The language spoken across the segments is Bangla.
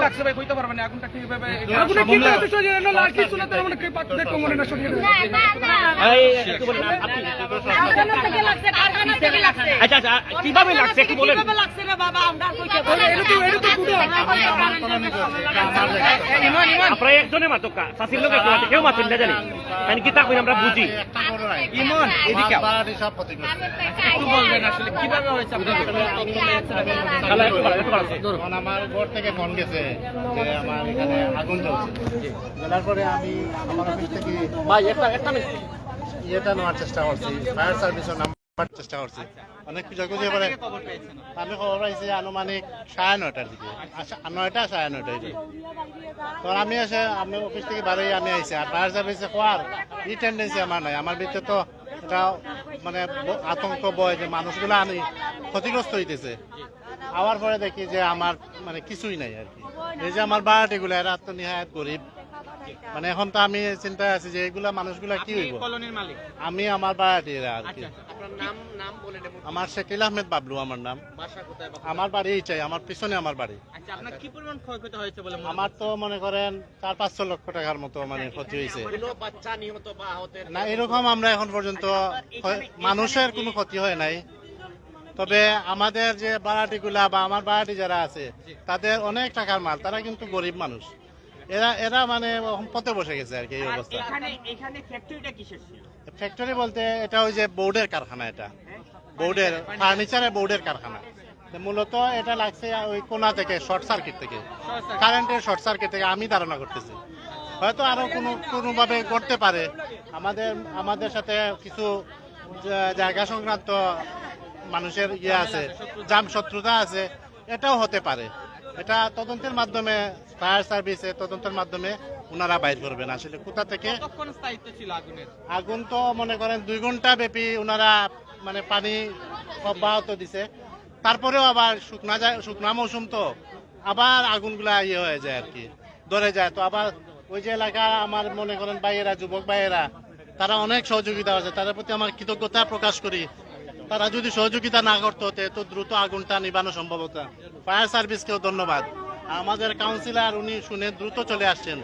লাগছে ভাই কইতে পারবেন না আগুনটা কিভাবে আগুনে কি করতে চলে না লাল কিছু না তার মানে কি পাক দেখো মনে না সরিয়ে দেন এই একটু বলেন আপনি কারখানা থেকে লাগছে কারখানা থেকে লাগছে আচ্ছা আচ্ছা কিভাবে লাগছে একটু বলেন কিভাবে লাগছে রে বাবা আমরা কইতে বলে এটা তো গুড়া আপনারা একজনে মাত্র শাসির লোক একটু আছে কেউ মাছেন না জানি মানে কি তা কই আমরা বুঝি ইমন এদিকে বাড়ি সব ক্ষতিগ্রস্ত। একটু বলবেন আসলে কিভাবে হয়েছে তাহলে একটু বলেন তখন আমার ঘর থেকে ফোন গেছে যে আমার এখানে আগুন জ্বলছে। জ্বলার পরে আমি আমার অফিস থেকে ভাই একটা মিনিট ইয়েটা নেওয়ার চেষ্টা করছি, ফায়ার সার্ভিসের নাম্বার চেষ্টা করছি। অনেক খুঁজে পরে আমি খবর পাইছি আনুমানিক 9:30টার দিকে, 9টা 9:30 তখন আমি এসে আপনার অফিস থেকে বাড়ি আমি আইছি। আর ফায়ার সার্ভিসে হওয়ার এই টেন্ডেন্সি আমার নাই। আমার ভিতরে তো এটা মানে আতঙ্ক বয় যে মানুষগুলো আনি ক্ষতিগ্রস্ত হইতেছে। আওয়ার পরে দেখি যে আমার মানে কিছুই নাই আর কি। এই যে আমার বাড়িগুলো এরা তো নিহায়ত গরিব, মানে এখন তো আমি চিন্তায় আছি যে এগুলা মানুষগুলা কি হইব। কলোনির মালিক আমি আমার বাড়িরা আর কি। আপনার নাম বলে দেব আমার শেকিল আহমেদ বাবলু আমার নাম। বাসা কোথায় আমার বাড়ি চাই, আমার পিছনে আমার বাড়ি। আচ্ছা আপনার কি পরিমাণ ক্ষয়ক্ষতি হয়েছে বলে আমার তো মনে করেন 4-5 লক্ষ টাকার মতো মানে ক্ষতি হয়েছে। কোনো বাচ্চা নিহত বা আহতের না এরকম আমরা এখন পর্যন্ত মানুষের কোনো ক্ষতি হয় নাই। তবে আমাদের যে বাড়াটিগুলা বা আমার বাড়াটি যারা আছে তাদের অনেক টাকার মাল, তারা কিন্তু গরিব মানুষ। এরা মানে পথে বসে গেছে আর কি এই অবস্থা। এখানে ফ্যাক্টরিটা কিসের ছিল? ফ্যাক্টরি বলতে এটা ওই যে বোর্ডের কারখানা, এটা বোর্ডের ফার্নিচারের বোর্ডের কারখানা। তো মূলত এটা লাগছে ওই কোনা থেকে, শর্ট সার্কিট থেকে, কারেন্টের শর্ট সার্কিট থেকে আমি ধারণা করতেছি। হয়তো আরো কোনোভাবে করতে পারে। আমাদের সাথে কিছু জায়গা সংক্রান্ত মানুষের আছে, শত্রুতা আছে, এটাও হতে পারে। এটা তদন্তের মাধ্যমে ফায়ার সার্ভিসে তদন্তের মাধ্যমে ওনারা বাইর করবেন আসলে কোথা থেকে। কতক্ষণ স্থায়িত্ব ছিল আগুনের? আগুন তো মনে করেন 2 ঘন্টা ব্যাপী ওনারা মানে পানি অব্যাহত দিছে। তারপরেও আবার শুকনা মৌসুম তো আবার আগুনগুলা হয়ে যায় আর কি, ধরে যায়। তো আবার ওই যে এলাকা আমার মনে করেন ভাইয়েরা, যুবক ভাইয়েরা, তারা অনেক সহযোগিতা আছে, তাদের প্রতি আমার কৃতজ্ঞতা প্রকাশ করি। তারা যদি সহযোগিতা না করতে হতে তো দ্রুত আগুনটা নিবানো সম্ভব হতো। ফায়ার সার্ভিসকেও ধন্যবাদ। আমাদের কাউন্সিলর উনি শুনে দ্রুত চলে আসছেন,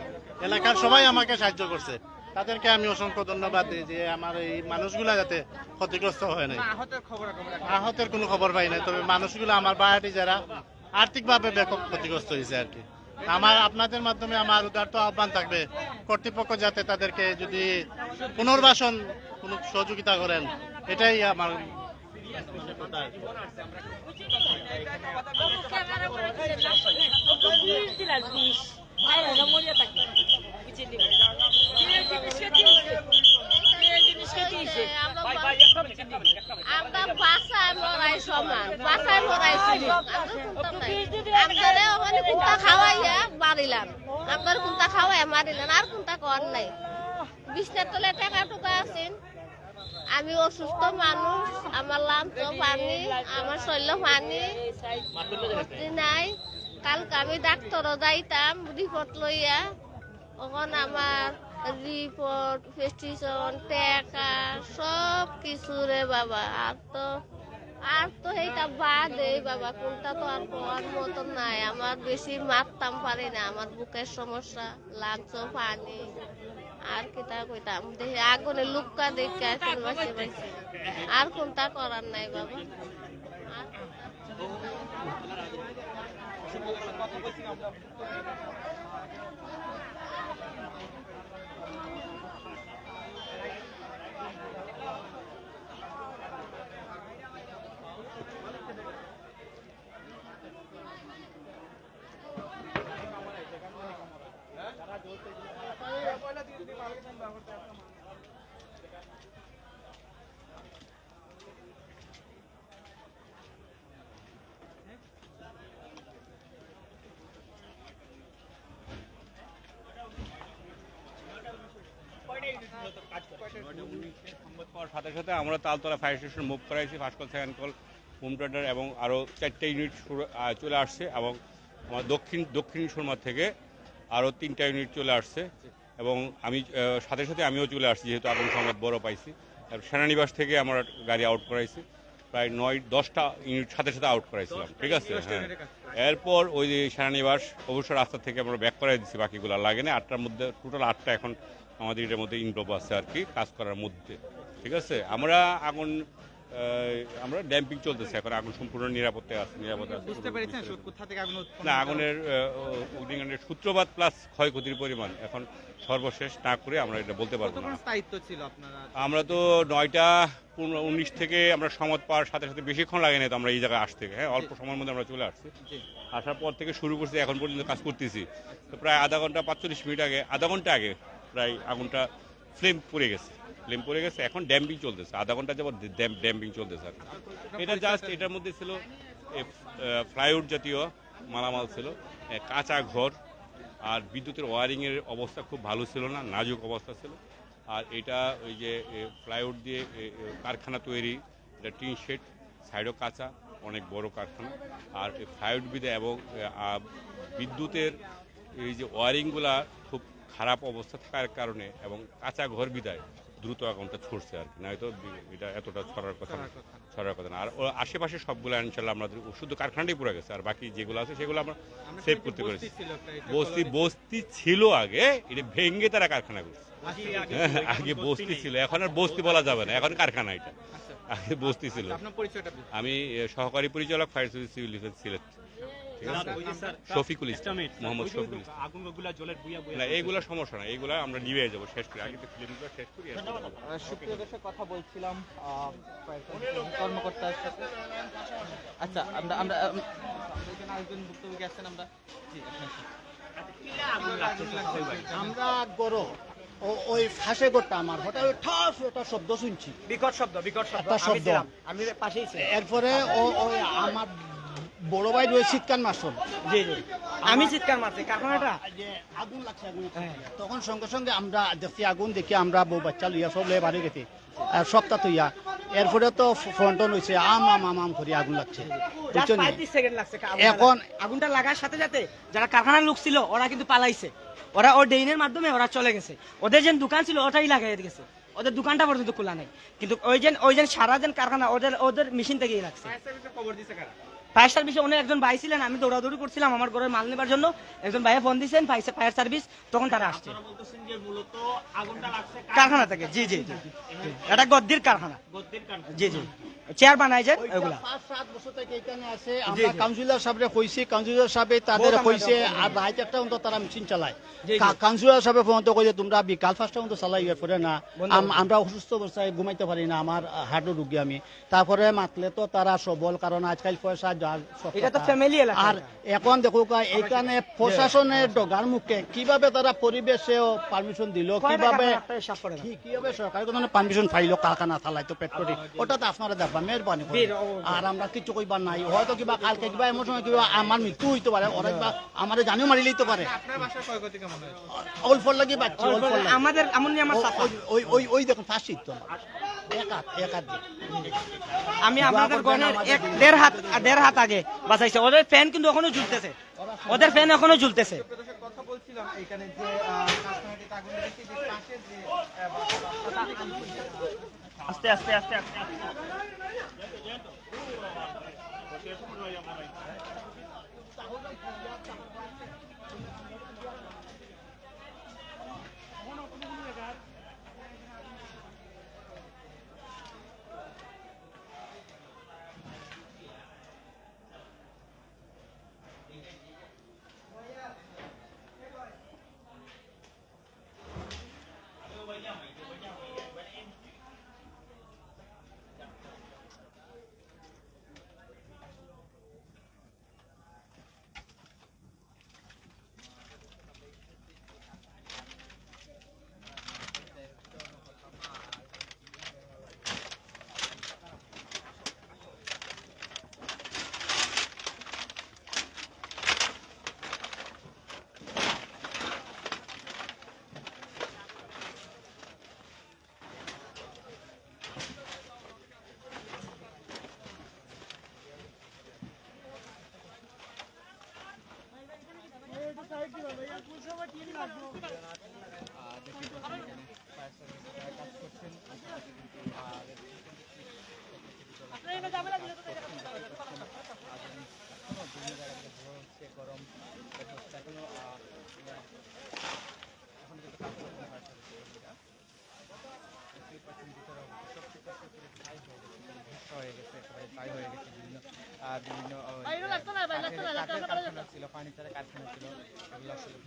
এলাকার সবাই আমাকে সাহায্য করছে, তাদেরকে আমি অসংখ্য ধন্যবাদ দিই যে আমার এই মানুষগুলা যাতে ক্ষতিগ্রস্ত হয় নাই। আহতের কোনো খবর পাই নাই, তবে মানুষগুলো আমার বাড়িটি যারা আর্থিকভাবে ব্যাপক ক্ষতিগ্রস্ত হয়েছে আর কি। আপনাদের মাধ্যমে আমার উদারত আহ্বান থাকবে কর্তৃপক্ষ যাতে তাদেরকে যদি পুনর্বাসন কোনো সহযোগিতা করেন, এটাই আমার আমরা বাসায় মরাই সমান, বাসায় মরাই ছিল। আপনারা ওখানে কোনটা খাওয়াইয়া মারিলাম, আপনার কোনটা খাওয়াইয়া মারিলেন, আর কোনটা কর নাই। বিছনার তলে টাকা টুকা আছেন। আমি অসুস্থ মানুষ, আমার লাঞ্চ পানি, আমার শৈল পানি নাই। কালকে আমি ডাক্তারও যাইতাম রিপোর্ট লইয়া, ওখানে আমার রিপোর্ট, প্রেসক্রিপশন, টাকা সব কিছু রে বাবা। আর তো এইটা বাদে বাবা, কোনটা তো আর পাওয়ার মতো নাই। আমার বেশি মারতাম পারি না, আমার বুকের সমস্যা, লাঞ্চ পানি আর কিতা কইতাম দেখি আগুনে লুকা দেখে এখন বাঁচে বাঁচে। আর কোনটা করার নাই বাবা। সাথে সাথে আমরা তালতলা ফায়ার স্টেশন মুভ করাইছি। First call, second call, home theatre এবং আরও 4টে ইউনিট চলে আসছে এবং আমার দক্ষিণ সুরমা থেকে আরও 3টা ইউনিট চলে আসছে এবং আমি সাথে সাথে আমিও চলে আসছি যেহেতু আগুন সংবাদ বড় পাইছি। সেনানিবাস থেকে আমরা গাড়ি আউট করাইছি প্রায় 9-10টা ইউনিট সাথে সাথে আউট করাইছিলাম, ঠিক আছে। হ্যাঁ, এরপর ওই যে সেনানিবাস অবশ্য রাস্তা থেকে আমরা ব্যাক করাই দিচ্ছি, বাকিগুলো লাগে না। 8টার মধ্যে টোটাল 8টা এখন আমাদের এটার মধ্যে ইনভলভ আছে আর কি কাজ করার মধ্যে, ঠিক আছে। আমরা ড্যাম্পিং চলতেছে এখন, আগুন সম্পূর্ণ নিরাপত্তায় আছে। বুঝতে পেরেছেন কোথা থেকে আগুন উৎপন্ন না, আগুনের অগ্নিকাণ্ডের সূত্রপাত প্লাস ক্ষয়ক্ষতির পরিমাণ এখন সর্বশেষ না করে আমরা এটা বলতে পারবো না। স্থায়িত্ব ছিল আপনারা? আমরা তো 9টা 19 থেকে আমরা সমত পাওয়ার সাথে সাথে বেশিক্ষণ লাগে না তো আমরা এই জায়গায় আসতে। হ্যাঁ, অল্প সময়ের মধ্যে আমরা চলে আসছি। আসার পর থেকে শুরু করছি, এখন পর্যন্ত কাজ করতেছি। তো প্রায় আধা ঘন্টা 45 মিনিট আগে, আধা ঘন্টা আগে প্রায় আগুনটা ফ্লেম পড়ে গেছে। এখন ড্যাম্পিং চলতেছে, আধা ঘন্টা যাবত ড্যাম্পিং চলতেছে আর কি। এটা জাস্ট এটার মধ্যে ছিল ফ্লাইউড জাতীয় মালামাল ছিল, কাঁচা ঘর, আর বিদ্যুতের ওয়ারিংয়ের অবস্থা খুব ভালো ছিল না, নাজুক অবস্থা ছিল। আর এটা ওই যে ফ্লাইউড দিয়ে কারখানা তৈরি, এটা টিন শেড, সাইডও কাঁচা, অনেক বড় কারখানা। আর ফ্লাইউড বিদে এবং বিদ্যুতের এই যে ওয়ারিংগুলা খুব খারাপ অবস্থা থাকার কারণে এবং কাঁচা ঘর বিদায় দ্রুত আগুনটা ছড়ছে আর কি, নয়তো এটা এতটা ছড়ার কথা না। আর আশেপাশে সবগুলো ইনশাল্লাহ আমাদের শুধু কারখানাটাই পুরো গেছে, আর বাকি যেগুলো আছে সেগুলো আমরা সেভ করতে পেরেছি। বস্তি ছিল আগে, এটা ভেঙে তারা কারখানা করছে। আগে বস্তি ছিল, এখন আর বস্তি বলা যাবে না, এখন কারখানা। এটা আগে বস্তি ছিল। আমি সহকারী পরিচালক, fire service civil defence Sylhet, Shafiqul Islam, Mohammad Shafiqul Islam. না, এইগুলা সমস্যা না, এইগুলা আমরা নিয়ে যাবো শেষ করে, আগে তো ফিল্মগুলো শেষ করি। সুপ্রিয় দর্শক, কথা বলছিলাম কর্মকর্তার সাথে। আচ্ছা, আমরা আরেকজন ভুক্তভোগী আছেন। আমরা গরো ওই ফাঁসে গোটা আমার হঠাৎ ঠাস একটা শব্দ শুনছি, বিকট শব্দ একটা শব্দ। আমি পাশেই ছিলাম। এরপরে ওই আমার বড় ভাই রয়েছে চিৎকার মারছিল। জি, আমি চিৎকার মারছি, কারখানাটা যে আগুন লাগছে, তখন সঙ্গে সঙ্গে আমরা দেখছি আগুন, দেখি আমরা বউ বাচ্চা লইয়া সব লয়ে বাড়ি গেছি সপ্তাহ তুইয়া। এরপরে তো ফ্রন্টন হয়েছে আম করি আগুন লাগছে। এখন আগুনটা লাগার সাথে সাথে যারা কারখানার লোক ছিল ওরা কিন্তু পালাইছে, ওরা ওর ড্রেনের মাধ্যমে ওরা চলে গেছে। ওদের যে দোকান ছিল ওটাই লাগাই গেছে, ওদের দোকানটা পর্যন্ত খোলা নাই। কিন্তু ওই যে সারা দিন কারখানা ওদের মেশিন থেকেই লাগছে। ফায়ার সার্ভিসে অনেক একজন ভাই ছিলেন, আমি দৌড়াদৌড়ি করছিলাম আমার ঘরের মাল নেবার জন্য, একজন ভাইয়া ফোন দিয়েছেন ফায়ার সার্ভিস, তখন তারা আসছে কারখানা থেকে। জি, এটা গদ্দির কারখানা। জি, চেয়ার বানায় যায় ওইগুলা। 5-7 বছর থেকে এখানে আছে। আমরা কাউন্সিলর সাহেবরে কইছি, কাউন্সিলর সাহেব তাদের কইছে আর রাত একটা পর্যন্ত তারা মেশিন চালায়। কাউন্সিলর সাহেব পর্যন্ত কইছে তোমরা বিকাল 5টা পর্যন্ত চালাই, এরপরে না আমরা অসুস্থ অবস্থায় ঘুমাইতে পারি না, আমার হার্টের রোগী আমি। তারপরে মাতলে তো তারা সবল, কারণ আজকাল পয়সা এটা তো ফ্যামিলি এলাকা। আর এখন দেখো এইখানে প্রশাসনের ডগার মুখে কিভাবে তারা পরিবেশে পারমিশন দিল, কিভাবে সরকারি কোনো পারমিশন পাইলো কারখানা চালাইতো ফ্যাক্টরি, ওটা তো আপনারা দেখবা মেহরবানি করে। আর আমরা কিছু কইবার নাই, হয়তো কিবা কালকে কিবা এমন সময় কিবা আমার মৃত্যু হইতে পারে, ওরা কিবা আমার জানিও মারি লইতে পারে। অল্প লাগি বাচ্চা আমাদের ওই দেখুন ফাঁসি তো আমি আপনাদের ঘরের 1.5 হাত আগে বাঁচাইছে। ওদের ফ্যান কিন্তু এখনো ঝুলতেছে, কথা বলছিলাম এখানে যে কারখানাটিতে আগুন লেগেছে, যে পাশে যে আস্তে আস্তে আস্তে আস্তে ছিল ফার্নিচারের কারখানা ছিল এগুলো আসলে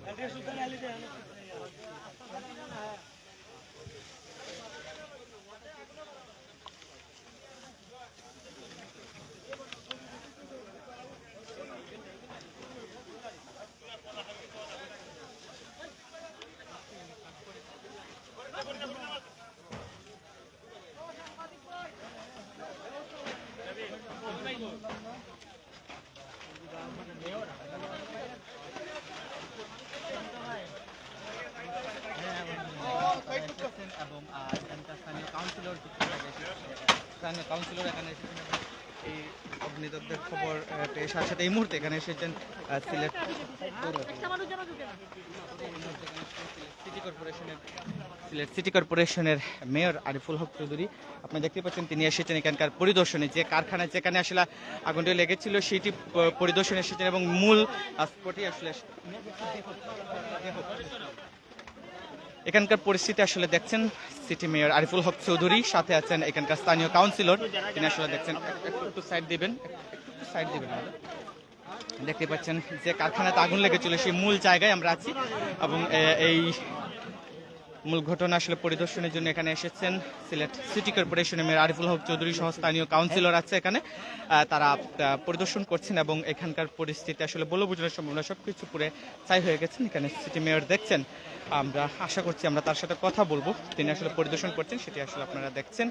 এবং এখানকার স্থানীয় কাউন্সিলর এখানে এসেছেন এবং এই অগ্নিদগ্ধের খবর পেয়ে সাথে সাথে এই মুহূর্তে এখানে এসেছেন সিলেট সিটি কর্পোরেশনের মেয়র আরিফুল হক চৌধুরী। আপনি দেখতে পাচ্ছেন তিনি এসেছেন এখানকার পরিদর্শনে, যে কারখানায় যেখানে আসলে আগুনটি লেগেছিল সেটি পরিদর্শনে এসেছেন এবং মূল স্পটে আসলে এখানকার পরিস্থিতি আসলে দেখছেন সিটি মেয়র আরিফুল হক চৌধুরী, সাথে আছেন এখানকার স্থানীয় কাউন্সিলর, তিনি আসলে দেখছেন একটু সাইড দিবেন দেখতে পাচ্ছেন যে কারখানাতে আগুন লেগেছিল সেই মূল জায়গায় আমরা আছি এবং এই মূল ঘটনা আসলে পরিদর্শনের জন্য এখানে এসেছেন সিলেট সিটি কর্পোরেশনের মেয়র আরিফুল হক চৌধুরী সহ স্থানীয় কাউন্সিলর আছে এখানে, তারা পরিদর্শন করছেন এবং এখানকার পরিস্থিতি আসলে বলে বোঝানোর সম্ভাবনা সবকিছু পুরে ছাই হয়ে গেছেন। এখানে সিটি মেয়র দেখছেন, আমরা আশা করছি আমরা তার সাথে কথা বলবো, তিনি আসলে পরিদর্শন করছেন সেটি আসলে আপনারা দেখছেন।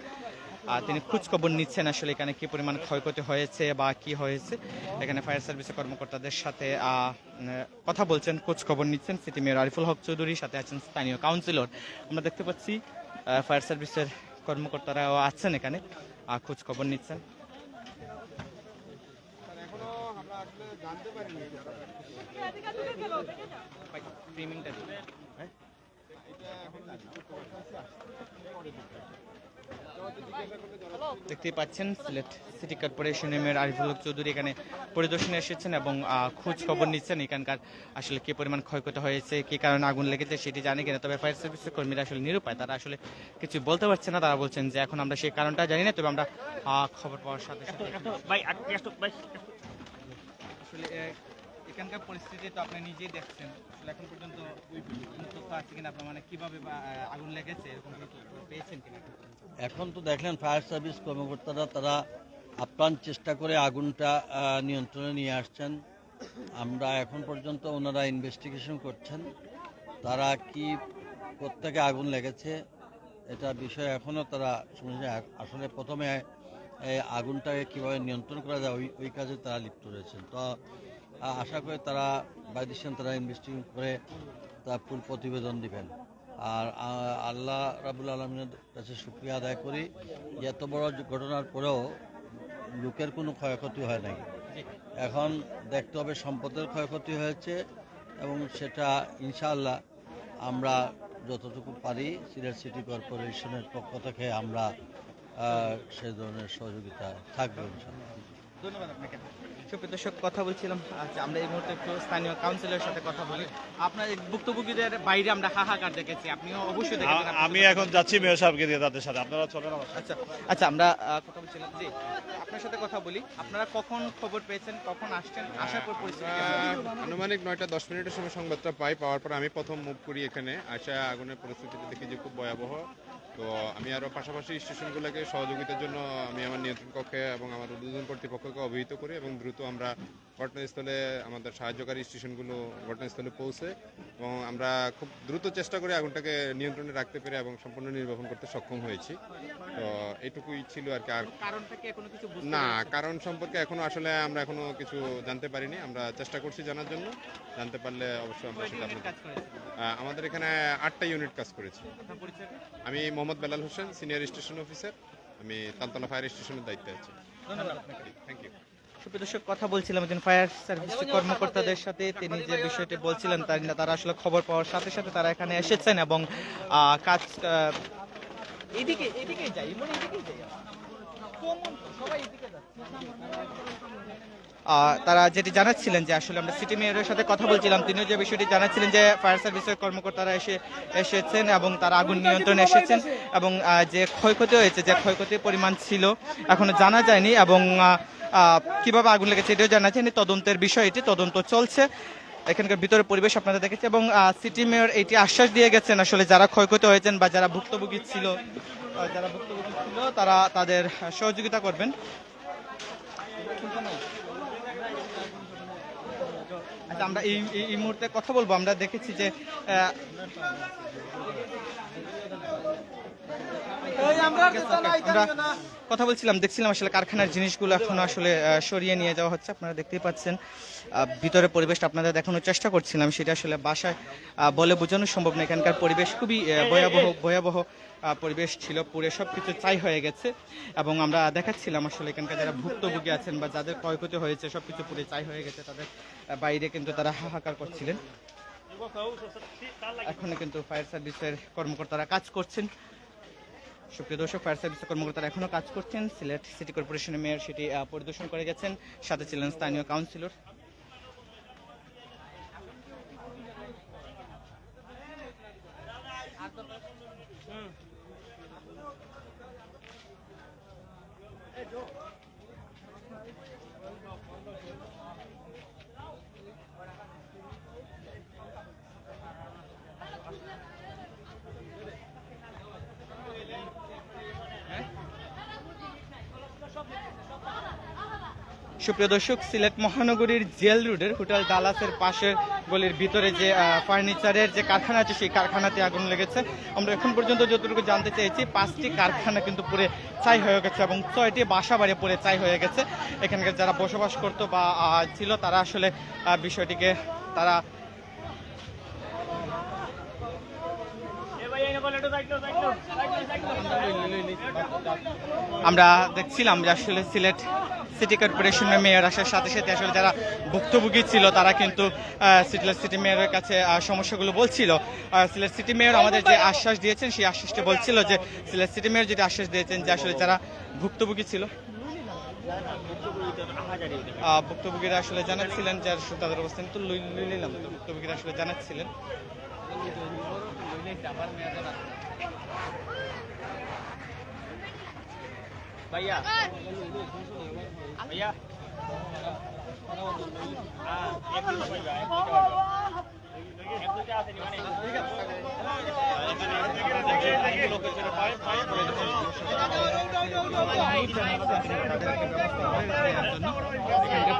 তিনি খোঁজ খবর নিচ্ছেন আসলে এখানে কি পরিমাণ ক্ষয়ক্ষতি হয়েছে বা কি হয়েছে, এখানে ফায়ার সার্ভিসের কর্মকর্তাদের সাথে কথা বলছেন, খোঁজ খবর নিচ্ছেন সিটি মেয়র আরিফুল হক চৌধুরীর সাথে আছেন স্থানীয় কাউন্সিলর। আমরা দেখতে পাচ্ছি ফায়ার সার্ভিসের কর্মকর্তারাও আছেন এখানে, খোঁজ খবর নিচ্ছেন। দেখতেই পাচ্ছেন সিলেট সিটি কর্পোরেশনের মেয়র আরিফুল হক চৌধুরী এখানে পরিদর্শনে এসেছেন এবং খোঁজ খবর নিচ্ছেন এখানকার আসলে কি পরিমাণ ক্ষয়ক্ষতি হয়েছে, কি কারণে আগুন লেগেছে সেটি জানি কিনা। তবে ফায়ার সার্ভিসের কর্মীরা আসলে নিরুপায়, তারা আসলে কিছু বলতে পারছে না, তারা বলছেন যে এখন আমরা সেই কারণটা জানি না, তবে আমরা খবর পাওয়ার সাথে সাথে আসলে এখানকার পরিস্থিতি তো আপনি নিজেই দেখছেন, আসলে এখন পর্যন্ত তথ্য আছে কিনা আপনার, মানে কিভাবে আগুন লেগেছে এরকম পেয়েছেন কিনা? এখন তো দেখলেন ফায়ার সার্ভিস কর্মকর্তারা তারা আপ্রাণ চেষ্টা করে আগুনটা নিয়ন্ত্রণে নিয়ে আসছেন। আমরা এখন পর্যন্ত ওনারা ইনভেস্টিগেশন করছেন, তারা কি কোত্থেকে আগুন লেগেছে এটা বিষয়ে এখনও তারা শুনেছে। আসলে প্রথমে আগুনটাকে কীভাবে নিয়ন্ত্রণ করা যায় ওই কাজে তারা লিপ্ত রয়েছেন। তো আশা করি তারা বাই দিচ্ছেন, তারা ইনভেস্টিগেশন করে তার ফুল প্রতিবেদন দিবেন। আর আল্লাহ রাবুল আলমিনের কাছে শুকরিয়া আদায় করি যে এত বড় ঘটনার পরেও লোকের কোনো ক্ষয়ক্ষতি হয় নাই। এখন দেখতে হবে সম্পদের ক্ষয়ক্ষতি হয়েছে এবং সেটা ইনশাআল্লাহ আমরা যতটুকু পারি সিলেট সিটি কর্পোরেশনের পক্ষ থেকে আমরা সেই ধরনের সহযোগিতা থাকবে ইনশাআল্লাহ। ধন্যবাদ আপনাকে। সুপ্রিয় দর্শক, কথা বলছিলাম, আচ্ছা আমরা এই মুহূর্তে একটু স্থানীয় কাউন্সিলরের সাথে কথা বলি। আপনার ভুক্তভোগীদের বাইরে আমরা হাহাকার দেখেছি, আপনিও অবশ্যই দেখেছেন। আমি এখন যাচ্ছি মেয়র সাহেবকে দিয়ে তাদের সাথে, আপনারা চলেন। আচ্ছা আমরা কথা বলছিলাম, জি আপনার সাথে কথা বলি। আপনারা কখন খবর পেয়েছেন, কখন আসছেন, আসার পর পরিস্থিতি আনুমানিক 9টা 10 মিনিটের সময় সংবাদটা পাওয়ার পর আমি প্রথম মুভ করি এখানে। আসা আগুনের পরিস্থিতিটা দেখি যে খুব ভয়াবহ। তো আমি আরও পাশাপাশি স্টেশনগুলোকে সহযোগিতার জন্য আমি আমার নিয়ন্ত্রণ কক্ষে এবং আমার উদ্বোধন কর্তৃপক্ষকে অবহিত করি এবং দ্রুত আমরা ঘটনাস্থলে আমাদের সাহায্যকারী স্টেশনগুলো ঘটনাস্থলে পৌঁছে এবং আমরা খুব দ্রুত চেষ্টা করে আগুনটাকে নিয়ন্ত্রণে রাখতে পেরে এবং সম্পূর্ণ নির্বাপন করতে সক্ষম হয়েছি। তো এটুকুই ছিল আর কি। আর না, কারণ সম্পর্কে এখনো আসলে আমরা এখনো কিছু জানতে পারিনি, আমরা চেষ্টা করছি জানার জন্য। জানতে পারলে অবশ্যই আমরা সেটা আমাদের এখানে 8টা ইউনিট কাজ করেছি। আমি Mohammad Belal Hossain, senior station officer, আমি তালতলা ফায়ার স্টেশনের দায়িত্বে আছি। ধন্যবাদ আপনাকে। Thank you. সুপ্রিয় দর্শক, কথা বলছিলাম একজন ফায়ার সার্ভিস কর্মকর্তাদের সাথে, তিনি যে বিষয়টি বলছিলেন তারা আসলে খবর পাওয়ার সাথে সাথে তারা এখানে এসেছেন এবং কাজ এইদিকে যাই। তারা যেটি জানাচ্ছিলেন যে আসলে আমরা সিটি মেয়রের সাথে কথা বলছিলাম, তিনিও যে বিষয়টি জানাচ্ছিলেন যে ফায়ার সার্ভিসের কর্মকর্তারা এসেছেন এবং তারা আগুন নিয়ন্ত্রণে এসেছেন এবং যে ক্ষয়ক্ষতি হয়েছে, যে ক্ষয়ক্ষতির পরিমাণ ছিল এখনো জানা যায়নি এবং কিভাবে আগুন লেগেছে এটিও জানা যায়নি। তদন্তের বিষয়, এটি তদন্ত চলছে। এখানকার ভিতরে পরিবেশ আপনারা দেখেছেন এবং সিটি মেয়র এটি আশ্বাস দিয়ে গেছেন আসলে যারা ক্ষয়ক্ষতি হয়েছেন বা যারা ভুক্তভোগী ছিল তারা তাদের সহযোগিতা করবেন। আচ্ছা, আমরা এই মুহূর্তে কথা বলবো। আমরা দেখেছি যে আমরা কথা বলছিলাম, দেখছিলাম আসলে কারখানার জিনিসগুলো এখনো আসলে সরিয়ে নিয়ে যাওয়া হচ্ছে। আপনারা দেখতেই পাচ্ছেন ভিতরে পরিবেশটা আপনাদের দেখানোর চেষ্টা করছিলাম, সেটা আসলে বাসায় বলে বোঝানো সম্ভব না। এখানকার পরিবেশ খুবই ভয়াবহ পরিবেশ ছিল, পুরো সবকিছু ছাই হয়ে গেছে এবং আমরা দেখাচ্ছিলাম আসলে এখানকার যারা ভুক্তভোগী আছেন বা যাদের ক্ষয়ক্ষতি হয়েছে সবকিছু পুরো ছাই হয়ে গেছে, তাদের বাইরে কিন্তু তারা হাহাকার করছিলেন। এখনো কিন্তু ফায়ার সার্ভিসের কর্মকর্তারা কাজ করছেন। সুপ্রিয় দর্শক, ফায়ার সার্ভিসের কর্মকর্তারা এখনো কাজ করছেন। সিলেট সিটি কর্পোরেশনের মেয়র সেটি পরিদর্শন করে গেছেন, সাথে ছিলেন স্থানীয় কাউন্সিলর। সুপ্রিয় দর্শক, সিলেট মহানগরীর জেল রোডের হোটেল ডালাসের পাশের গলির ভিতরে যে ফার্নিচারের যে কারখানা আছে সেই কারখানাতে আগুন লেগেছে। আমরা এখন পর্যন্ত যতটুকু জানতে চেয়েছি 5টি কারখানা কিন্তু পুরো ছাই হয়ে গেছে এবং 6টি বাসা বাড়ি পুরো ছাই হয়ে গেছে। এখানকার যারা বসবাস করতো বা ছিল তারা আসলে বিষয়টিকে তারা আমরা দেখছিলাম যে আসলে সিলেট সিটি কর্পোরেশনের মেয়র আসার সাথে সাথে আসলে যারা ভুক্তভোগী ছিল তারা কিন্তু সিলেট সিটি মেয়রের কাছে সমস্যাগুলো বলছিল। সিলেট সিটি মেয়র আমাদের যে আশ্বাস দিয়েছেন সেই আশ্বাসটি বলছিল যে সিলেট সিটি মেয়র যেটি আশ্বাস দিয়েছেন যে আসলে যারা ভুক্তভোগী ছিল ভুক্তভোগীরা আসলে জানাচ্ছিলেন যে তাদের অবস্থান কিন্তু ভুক্তভোগীরা আসলে জানাচ্ছিলেন भैया भैया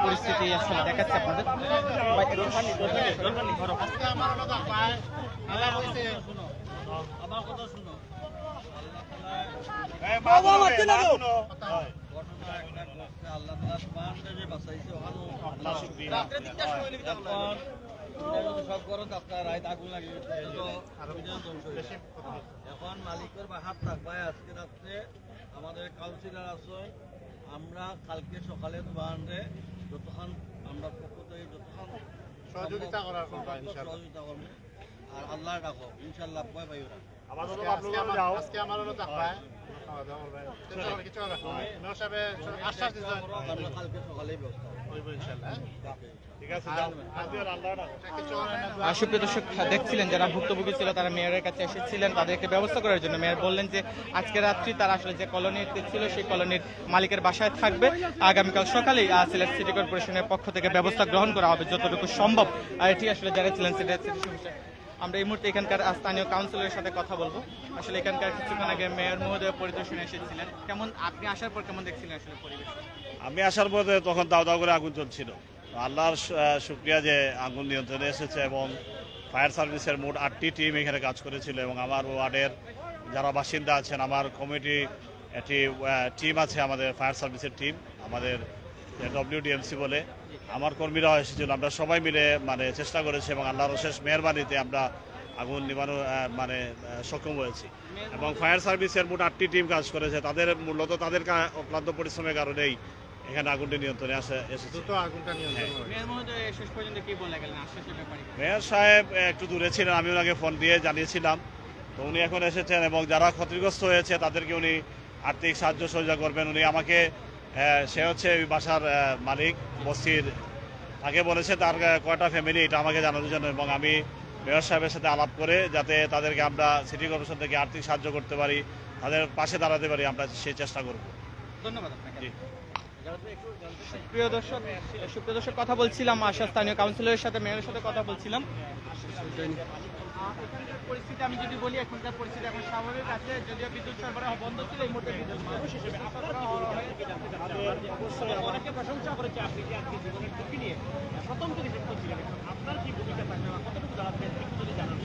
পরিস্থিতি আসলে দেখাচ্ছে আপনাদের। আমার কথা শুনো, এখন মালিকের বা হাত থাকবায় আজকে রাত্রে আমাদের কাউন্সিলর আছে, আমরা কালকে সকালে বাহানরে যতক্ষণ আমরা পক্ষ থেকে যতক্ষণ সহযোগিতা করার সহযোগিতা করবো আর আল্লাহ রাখো ইনশাল্লাহ ভয় পাই ওরা আজকে আমার হলো সুপ্রিয় দর্শক, দেখছিলেন যারা ভুক্তভোগী ছিল তারা মেয়রের কাছে এসেছিলেন তাদেরকে ব্যবস্থা করার জন্য। মেয়র বললেন যে আজকে রাত্রি তারা আসলে যে কলোনিতে ছিল সেই কলোনির মালিকের বাসায় থাকবে, আগামীকাল সকালেই সিলেট সিটি কর্পোরেশনের পক্ষ থেকে ব্যবস্থা গ্রহণ করা হবে যতটুকু সম্ভব। এটি আসলে জানিয়েছিলেন সিলেট সিটি কর্পোরেশন। আমরা এই মুহূর্তে এখানকার স্থানীয় কাউন্সিলরের সাথে কথা বলবো। আসলে এখানকার কিছুক্ষণ আগে মেয়র মহোদয় পরিদর্শনে এসেছিলেন, কেমন আপনি আসার পর কেমন দেখছিলেন আসলে পরিবেশ? আমি আসার পর তখন দাও দাও করে আগুন চলছিল। আল্লাহর শুকরিয়া যে আগুন নিয়ন্ত্রণে এসেছে এবং ফায়ার সার্ভিসের মোট 8টি টিম এখানে কাজ করেছিল এবং আমার ওয়ার্ডের যারা বাসিন্দা আছেন, আমার কমিটি একটি টিম আছে, আমাদের ফায়ার সার্ভিসের টিম, আমাদের WDMC বলে আমার কর্মীরা এসেছিল। আমরা সবাই মিলে চেষ্টা করেছি এবং আল্লাহর অশেষ মেহরবানিতে আমরা আগুন নিবানো সক্ষম হয়েছি এবং ফায়ার সার্ভিসের মোট 8টি টিম কাজ করেছে। তাদের মূলত তাদের অক্লান্ত পরিশ্রমের কারণেই এখানে আগুনটি নিয়ন্ত্রণে এসেছে। মেয়র সাহেব একটু দূরে ছিলেন, আমি ওনাকে ফোন দিয়ে জানিয়েছিলাম, তো উনি এখন এসেছেন এবং যারা ক্ষতিগ্রস্ত হয়েছে তাদেরকে উনি আর্থিক সাহায্য সহযোগিতা করবেন। উনি আমাকে সে হচ্ছে ওই বাসার মালিক বস্তির, তাকে বলেছে তার কয়টা ফ্যামিলি এটা আমাকে জানানোর জন্য, এবং আমি মেয়র সাহেবের সাথে আলাপ করে যাতে তাদেরকে আমরা সিটি কর্পোরেশন থেকে আর্থিক সাহায্য করতে পারি, তাদের পাশে দাঁড়াতে পারি, আমরা সেই চেষ্টা করব। ধন্যবাদ আপনাকে। সুপ্রিয় দর্শক কথা বলছিলাম স্থানীয় কাউন্সিলরের সাথে, মেয়রের সাথে কথা বলছিলাম। এখানকার পরিস্থিতি আমি যদি বলি, এখনকার পরিস্থিতি এখন স্বাভাবিক আছে, যদিও বিদ্যুৎ সরবরাহ বন্ধ ছিল। এই মুহূর্তে বিদ্যুৎ মানুষ হিসেবে অনেকে প্রশংসা করেছে আপনি যে আজকে জীবনের ঝুঁকি নিয়ে প্রথম থেকে যুক্ত ছিলেন, আপনার কি ভূমিকা থাকবে বা কতটুকু দাঁড়াচ্ছে একটু যদি জানান।